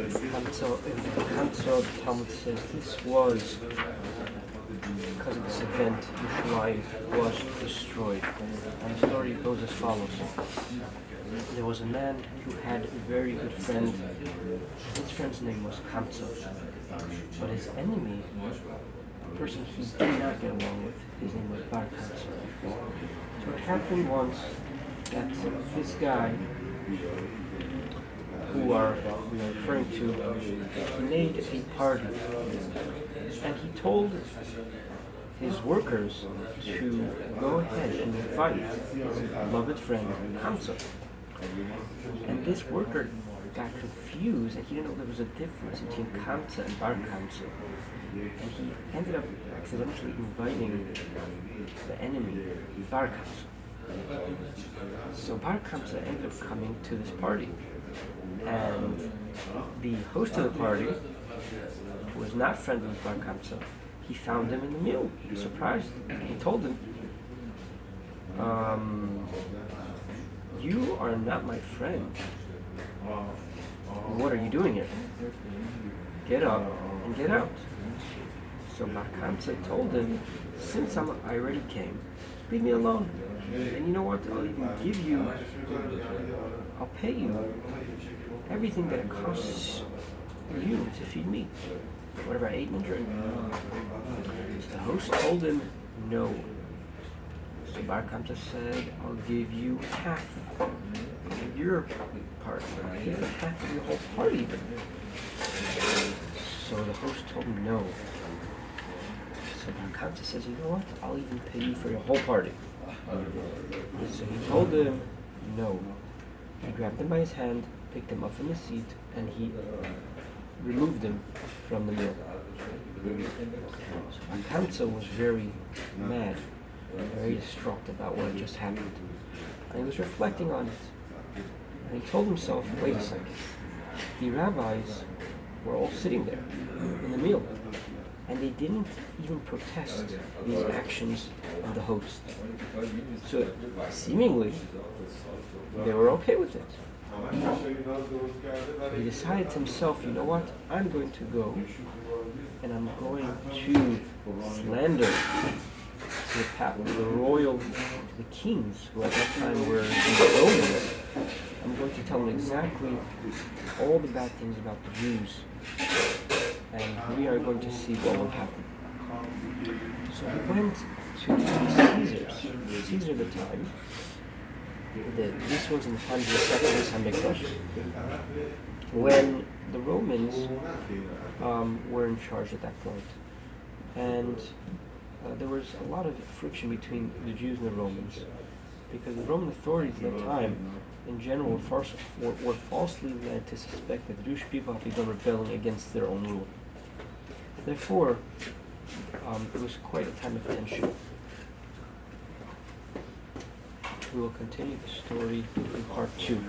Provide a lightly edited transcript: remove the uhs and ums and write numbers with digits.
kamtza, the Talmud says this was because of this event, Yerushalayim was destroyed. And the story goes as follows. There was a man who had a very good friend. His friend's name was Kamtza. But his enemy, the person he did not get along with, his name was Bar Kamtza. So it happened once that this guy, who we are referring to, he made a party. And he told his workers to go ahead and invite his beloved friend Kamtza. And this worker got confused and he didn't know there was a difference between kamtza and bar kamtza. And he ended up accidentally inviting the enemy, bar kamtza. So bar kamtza ended up coming to this party. And the host of the party, who was not friendly with bar kamtza, he found him in the meal. He was surprised. He told him, you are not my friend. What are you doing here? Get up and get out. So Bar Kamtza told him, since I already came, leave me alone. And you know what? I'll even give you, I'll pay you everything that it costs you to feed me. Whatever I ate and drank. So the host told him no. So Bar Kamtza said, I'll give you half of your part. I'll pay for half of your whole party even. So the host told him no. So Bar Kamtza says, you know what? I'll even pay you for your whole party. So he told him no. He grabbed him by his hand, picked him up from the seat, and he removed him from the meal. So Bar Kamtza was very mad, very distraught about what had just happened. And he was reflecting on it. And he told himself, wait a second, the rabbis were all sitting there in the meal, and they didn't even protest these actions of the host. So seemingly, they were okay with it. He decided to himself, you know what, I'm going to go and I'm going to slander the royal, the kings who at that time were the Romans. I'm going to tell them exactly all the bad things about the Jews, and we are going to see what will happen. So he went to Caesar's. Caesar at the time, this was in the time of the second Hamikdash, when the Romans were in charge at that point. And there was a lot of friction between the Jews and the Romans, because the Roman authorities at that time, in general, were falsely led to suspect that the Jewish people had begun rebelling against their own rule. Therefore, it was quite a time of tension. We will continue the story in part 2.